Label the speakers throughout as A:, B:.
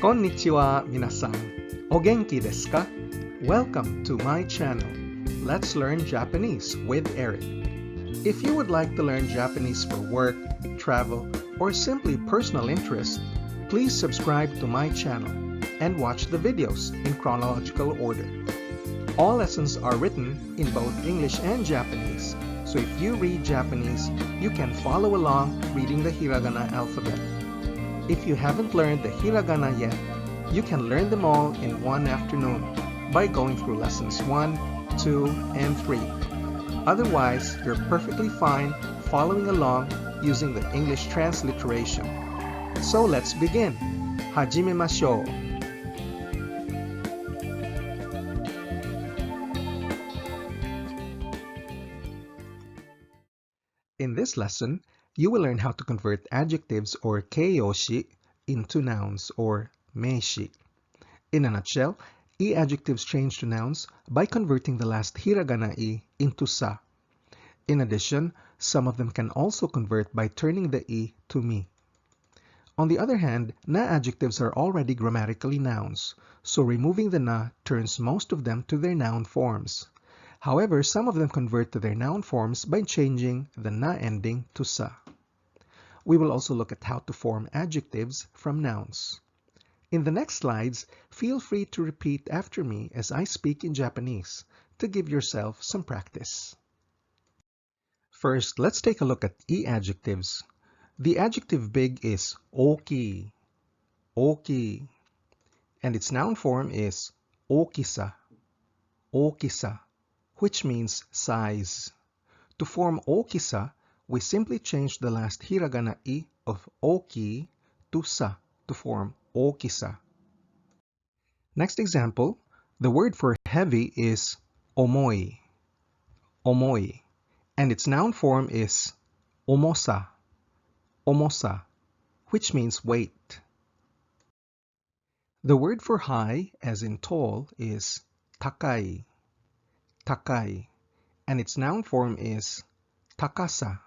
A: Konnichiwa, minasan. O genki desu ka? Welcome to my channel. Let's learn Japanese with Eric. If you would like to learn Japanese for work, travel, or simply personal interest, please subscribe to my channel and watch the videos in chronological order. All lessons are written in both English and Japanese, so if you read Japanese, you can follow along reading the hiragana alphabet. If you haven't learned the hiragana yet, you can learn them all in one afternoon by going through lessons 1, 2, and 3. Otherwise, you're perfectly fine following along using the English transliteration. So let's begin. Hajimemashou. In this lesson, you will learn how to convert adjectives or keiyoshi into nouns or meishi. In a nutshell, adjectives change to nouns by converting the last hiragana I into sa. In addition, some of them can also convert by turning the I to mi. On the other hand, na-adjectives are already grammatically nouns, so removing the na turns most of them to their noun forms. However, some of them convert to their noun forms by changing the na ending to sa. We will also look at how to form adjectives from nouns. In the next slides, feel free to repeat after me as I speak in Japanese to give yourself some practice. First, let's take a look at adjectives. The adjective big is ookii, ookii, and its noun form is ookisa, ookisa, which means size. To form ookisa, we simply change the last hiragana I of ookii to sa to form ookisa. Next example, the word for heavy is omoi, omoi, and its noun form is omosa, omosa, which means weight. The word for high, as in tall, is takai, takai, and its noun form is takasa,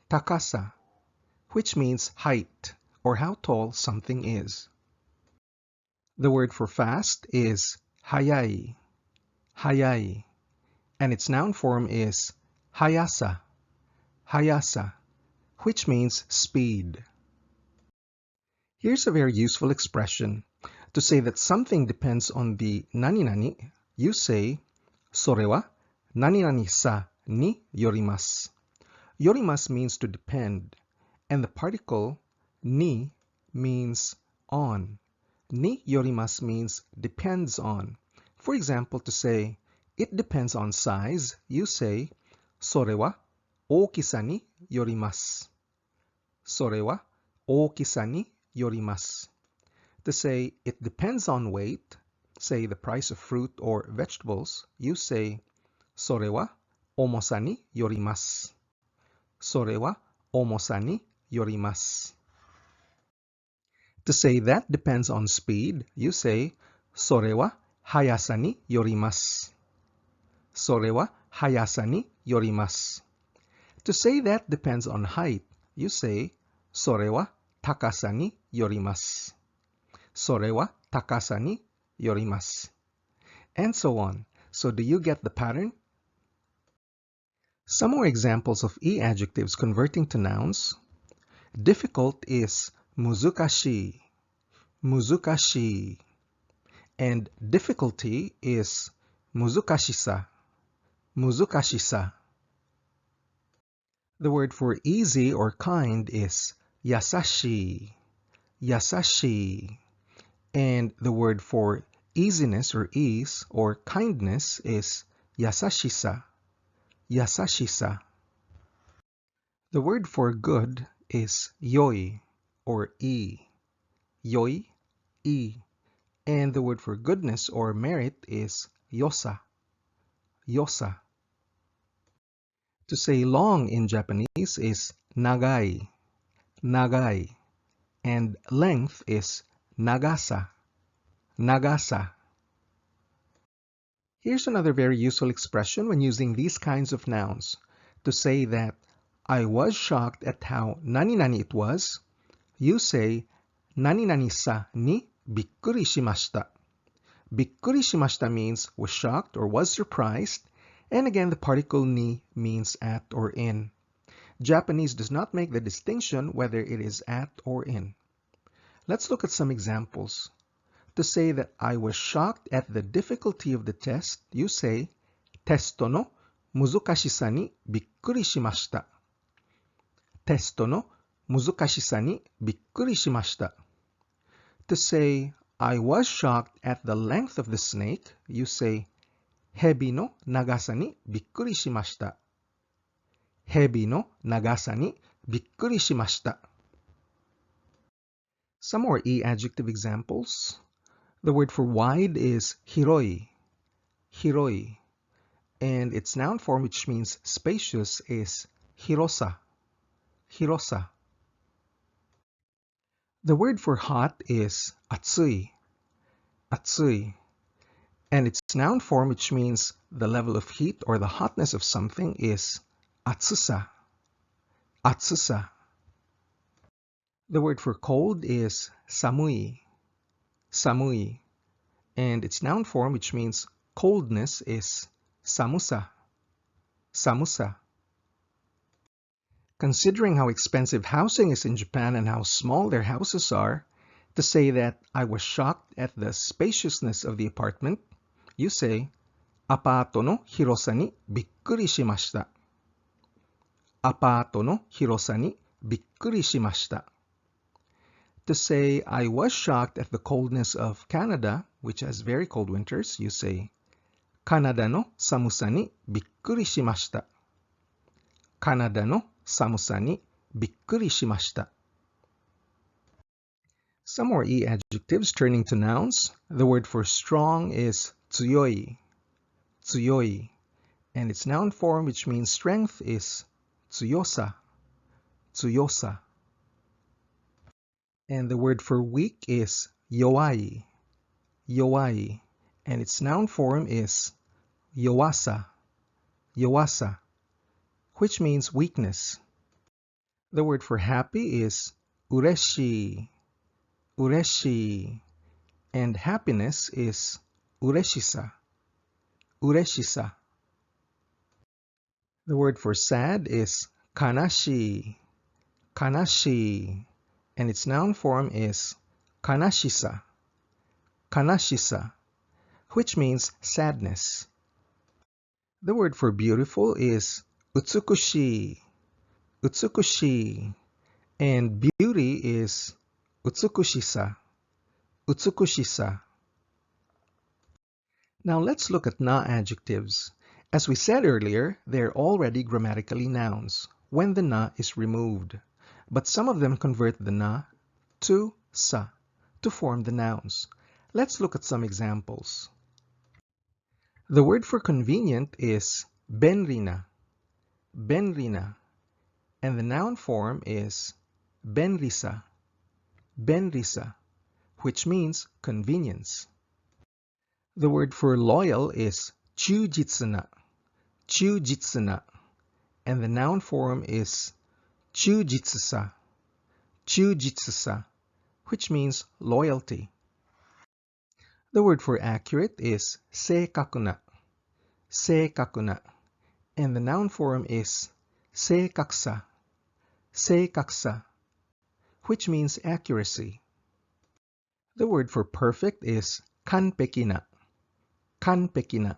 A: takasa, which means height or how tall something is. The word for fast is hayai, hayai, and its noun form is hayasa, hayasa, which means speed. Here's a very useful expression. To say that something depends on the nani-nani, you say, それは何々さによります. Yorimasu means to depend, and the particle ni means on. Ni yorimasu means depends on. For example, to say, it depends on size, you say, それは大きさによります. それは大きさによります. To say, it depends on weight, say the price of fruit or vegetables, you say, それは重さによります. それは重さによります. To say that depends on speed, you say, それは速さによります. それは速さによります. To say that depends on height, you say, それは高さによります. それは高さによります. And so on. So do you get the pattern? Some more examples of adjectives converting to nouns. Difficult is 難しい, 難しい. And difficulty is 難しさ, 難しさ. The word for easy or kind is 優しい, 優しい. And the word for easiness or ease or kindness is 優しさ, 優しさ. The word for good is 良い orい, 良い, いい. And the word for goodness or merit is 良さ, 良さ. To say long in Japanese is 長い, 長い. And length is 長さ, 長さ. Here's another very useful expression when using these kinds of nouns. To say that I was shocked at how nani-nani it was, you say 何々さに bikkuri shimashita. Bikkuri shimashita means was shocked or was surprised, and again the particle ni means at or in. Japanese does not make the distinction whether it is at or in. Let's look at some examples. To say that I was shocked at the difficulty of the test, you say, testo no muzukashisa ni bikkuri shimashita. Testo no muzukashisa ni bikkuri shimashita. To say, I was shocked at the length of the snake, you say, hebi no nagasa ni bikkuri shimashita. Hebi no nagasa ni bikkuri shimashita. Some more e-adjective examples. The word for wide is hiroi. Hiroi. And its noun form, which means spacious, is hirosa. Hirosa. The word for hot is atsui. Atsui. And its noun form, which means the level of heat or the hotness of something, is atsusa. Atsusa. The word for cold is samui. Samui. And its noun form, which means coldness, is samusa. Samusa. Considering how expensive housing is in Japan and how small their houses are, to say that I was shocked at the spaciousness of the apartment, you say, apato no hirosa ni bikkuri shimashita. Apato no hirosa ni bikkuri shimashita. To say, I was shocked at the coldness of Canada, which has very cold winters, you say, Kanada no samusa ni bikkuri shimashita. Kanada no samusa ni bikkuri shimashita. Some more e-adjectives turning to nouns. The word for strong is tsuyoi. Tsuyoi. And its noun form, which means strength, is tsuyosa. Tsuyosa. And the word for weak is yowai. Yowai. And its noun form is yowasa. Yowasa. Which means weakness. The word for happy is ureshi. Ureshi. And happiness is ureshisa. Ureshisa. The word for sad is kanashi. Kanashi. And its noun form is kanashisa. Kanashisa. Which means sadness. The word for beautiful is utsukushi. Utsukushi. And beauty is utsukushi-sa. Utsukushi-sa. Now let's look at na-adjectives. As we said earlier, they're already grammatically nouns when the na is removed. But some of them convert the na to sa to form the nouns. Let's look at some examples. The word for convenient is benrina. Benrina. And the noun form is benrisa. Benrisa, which means convenience. The word for loyal is chuujitsu-sa. Chuujitsu-sa. And the noun form is chuujitsu-sa. Chuujitsu-sa, which means loyalty. The word for accurate is seikaku-na. Seikaku-na. And the noun form is seikaku-sa. Seikaku-sa, which means accuracy. The word for perfect is kanpeki-na. Kanpeki-na.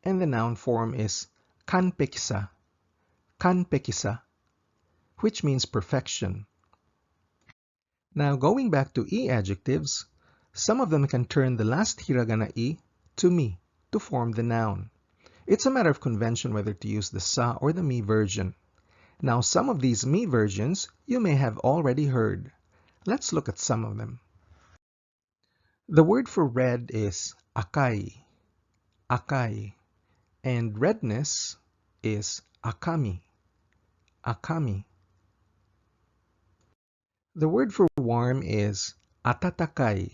A: And the noun form is kanpeki-sa. Kanpeki-sa, which means perfection. Now going back to e-adjectives, some of them can turn the last hiragana i to mi to form the noun. It's a matter of convention whether to use the sa or the mi version. Now some of these mi versions you may have already heard. Let's look at some of them. The word for red is Akai. Akai. And redness is Akami. Akami. The word for warm is atatakai.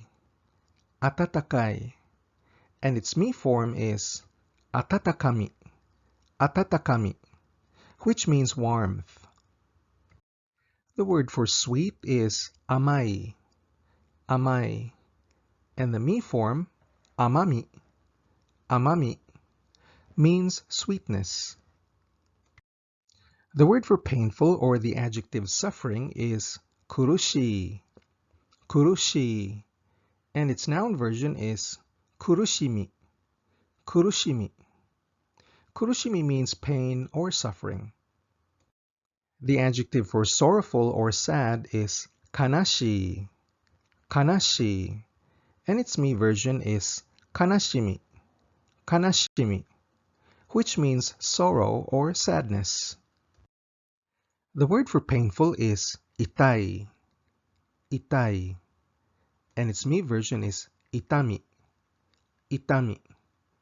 A: Atatakai. And its mi form is atatakami. Atatakami, which means warmth. The word for sweet is amai. Amai. And the me form, amami, amami, means sweetness. The word for painful or the adjective suffering is kurushii, kurushii, and its noun version is kurushimi, kurushimi. Kurushimi means pain or suffering. The adjective for sorrowful or sad is kanashi, kanashi, and its me version is kanashimi, kanashimi, which means sorrow or sadness. The word for painful is itai, itai, and its me version is itami, itami,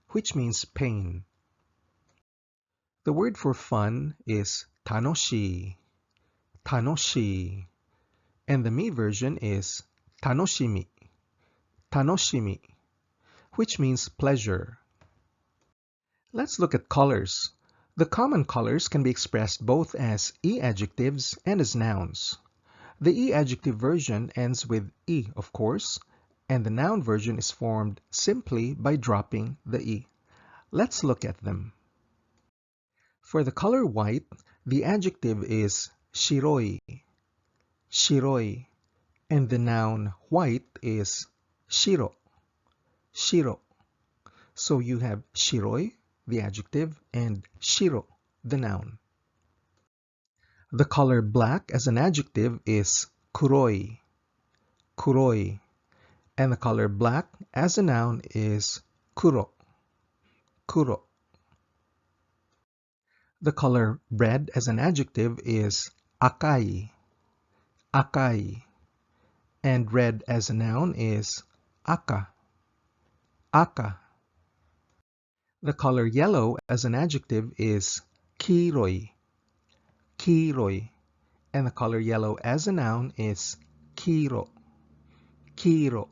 A: which means pain. The word for fun is tanoshi, tanoshi, and the me version is tanoshimi, tanoshimi, which means pleasure. Let's look at colors. The common colors can be expressed both as e-adjectives and as nouns. The e-adjective version ends with e, of course, and the noun version is formed simply by dropping the e. Let's look at them. For the color white, the adjective is shiroi, shiroi, and the noun white is shiro, shiro. So you have shiroi, the adjective, and shiro, the noun. The color black as an adjective is kuroi, kuroi, and the color black as a noun is kuro, kuro. The color red as an adjective is akai, akai, and red as a noun is aka, aka. The color yellow as an adjective is kiroi, kiroi, and the color yellow as a noun is kiro, kiro.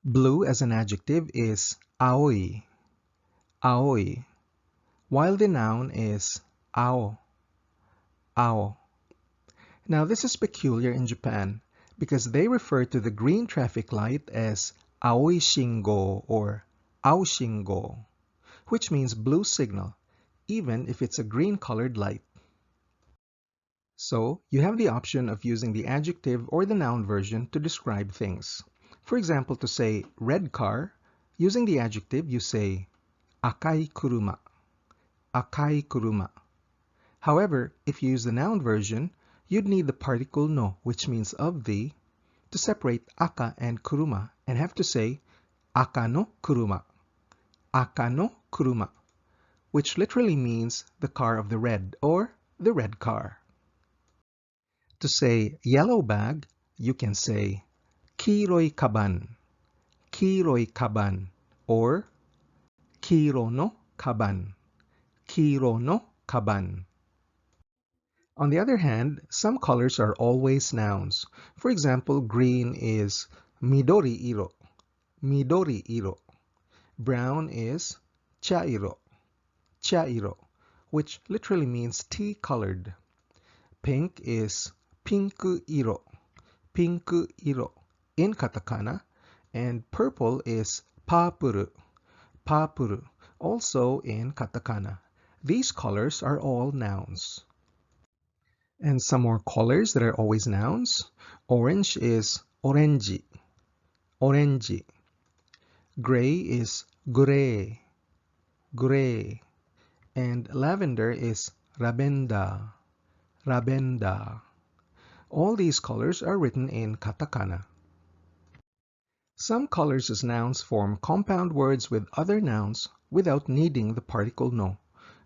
A: Blue as an adjective is aoi, aoi, while the noun is ao, ao. Now this is peculiar in Japan because they refer to the green traffic light as aoi shingo or ao shingo, which means blue signal, even if it's a green colored light. So you have the option of using the adjective or the noun version to describe things. For example, to say red car, using the adjective you say akai kuruma, akai kuruma. However, if you use the noun version, you'd need the particle no, which means of the, to separate aka and kuruma and have to say aka no kuruma, aka no kuruma, which literally means the car of the red or the red car. To say yellow bag, you can say kiroi kaban, kiroi kaban, or kiro no kaban, kiro no kaban. On the other hand, some colors are always nouns. For example, green is midori iro, midori iro. Brown is chairo, chairo, which literally means tea-colored. Pink is pinku iro, pinku iro in katakana, and purple is papuru, papuru, also in katakana. These colors are all nouns. And some more colors that are always nouns. Orange is orenji, orenji. Gray is gray, gray. And lavender is rabenda, rabenda. All these colors are written in katakana. Some colors as nouns form compound words with other nouns without needing the particle no.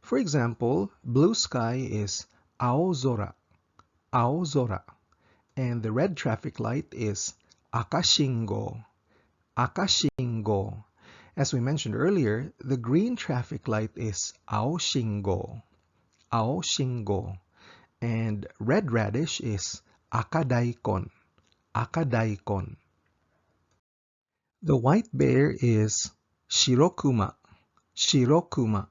A: For example, blue sky is aozora, aozora, and the red traffic light is akashingo, akashingo. As we mentioned earlier, the green traffic light is aoshingo, aoshingo, and red radish is akadaikon, akadaikon. The white bear is shirokuma, shirokuma,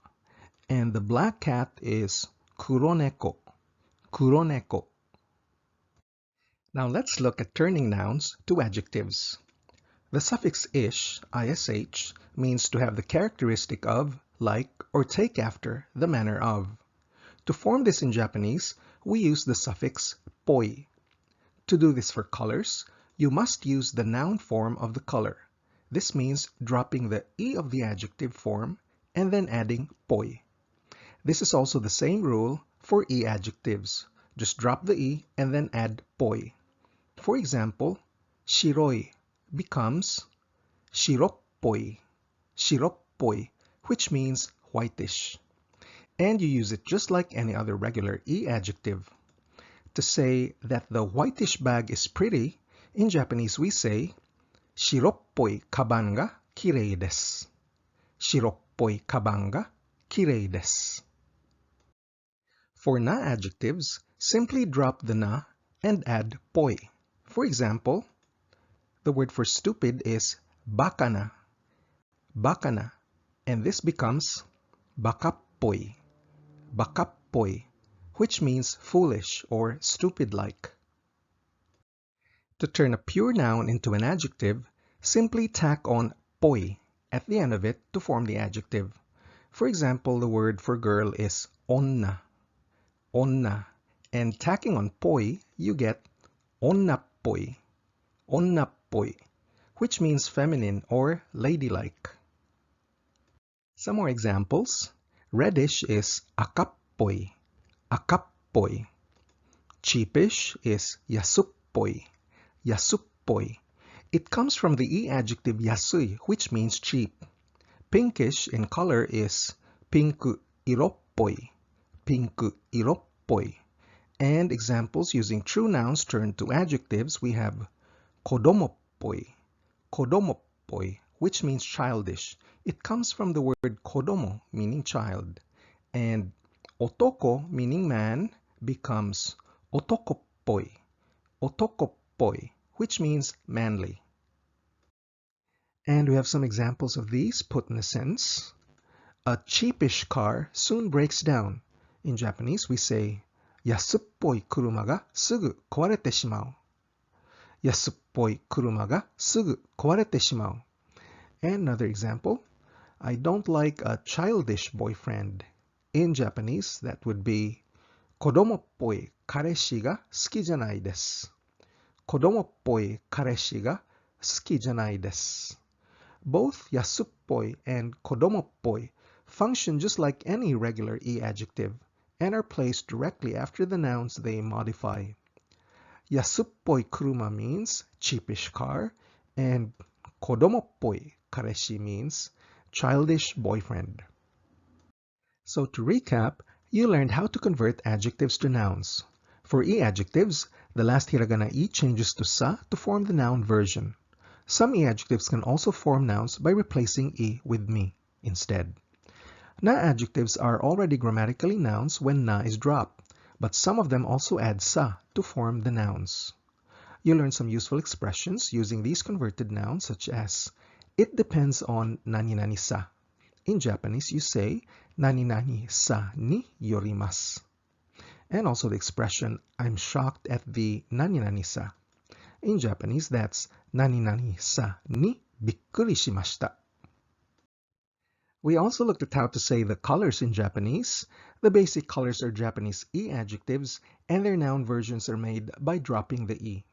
A: and the black cat is kuroneko, kuroneko. Now let's look at turning nouns to adjectives. The suffix ish, ish, means to have the characteristic of, like, or take after, the manner of. To form this in Japanese, we use the suffix poi. To do this for colors, you must use the noun form of the color. This means dropping the e of the adjective form and then adding poi. This is also the same rule for e adjectives. Just drop the e and then add poi. For example, shiroi becomes shiroppoi, shiroppoi, which means whitish. And you use it just like any other regular e adjective. To say that the whitish bag is pretty, in Japanese we say, shiroppoi kaban ga kirei desu. Shiroppoi kaban ga kirei desu. For na-adjectives, simply drop the na and add poi. For example, the word for stupid is bakana, bakana, and this becomes akappoi, akappoi, which means foolish or stupid-like. To turn a pure noun into an adjective, simply tack on poi at the end of it to form the adjective. For example, the word for girl is onna, onna, and tacking on poi, you get onnappoi, onnappoi, which means feminine or ladylike. Some more examples. Reddish is akappoi, akappoi. Cheapish is yasuppoi, yasuppoi. It comes from the e adjective yasui, which means cheap. Pinkish in color is pinku iroppoi, pinku iroppoi. And examples using true nouns turned to adjectives, we have kodomoppoi, kodomoppoi, which means childish. It comes from the word kodomo, meaning child. And otoko, meaning man, becomes otokoppoi, otokoppoi, which means manly. And we have some examples of these put in a sentence. A cheapish car soon breaks down. In Japanese, we say, yasuppoi kuruma ga sugu kawarete shimau. Yasuppoi kuruma ga sugu kawarete shimau. And another example, I don't like a childish boyfriend. In Japanese, that would be kodomoppoi kareshi ga suki janai desu. Kodomoppoi kareshi ga suki janai desu. Both yasuppoi and kodomoppoi function just like any regular e adjective and are placed directly after the nouns they modify. Yasuppoi kuruma means cheapish car, and kodomoppoi kareshi means childish boyfriend. So to recap, you learned how to convert adjectives to nouns. For e adjectives, the last hiragana e changes to sa to form the noun version. Some e adjectives can also form nouns by replacing e with me instead. Na-adjectives are already grammatically nouns when na is dropped, but some of them also add sa to form the nouns. You learn some useful expressions using these converted nouns, such as it depends on nani-nani sa. In Japanese, you say nani-nani sa ni yorimasu. And also the expression I'm shocked at the nani-nani sa. In Japanese, that's nani-nani sa ni bikkuri shimashita. We also looked at how to say the colors in Japanese. The basic colors are Japanese e adjectives, and their noun versions are made by dropping the e.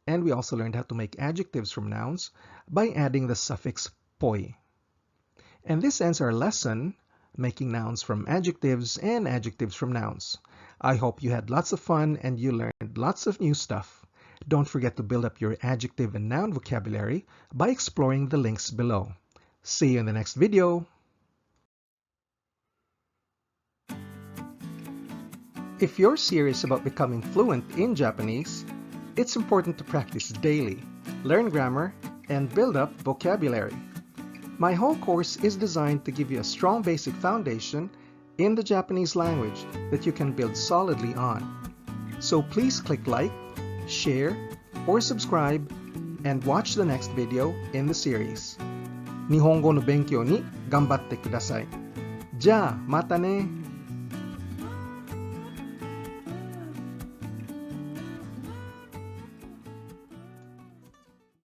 A: And we also learned how to make adjectives from nouns by adding the suffix poi. And this ends our lesson, making nouns from adjectives and adjectives from nouns. I hope you had lots of fun and you learned lots of new stuff. Don't forget to build up your adjective and noun vocabulary by exploring the links below. See you in the next video. If you're serious about becoming fluent in Japanese, it's important to practice daily, learn grammar, and build up vocabulary. My whole course is designed to give you a strong basic foundation in the Japanese language that you can build solidly on. So please click like, share, or subscribe, and watch the next video in the series. 日本語の勉強に頑張ってください。じゃあ、またね。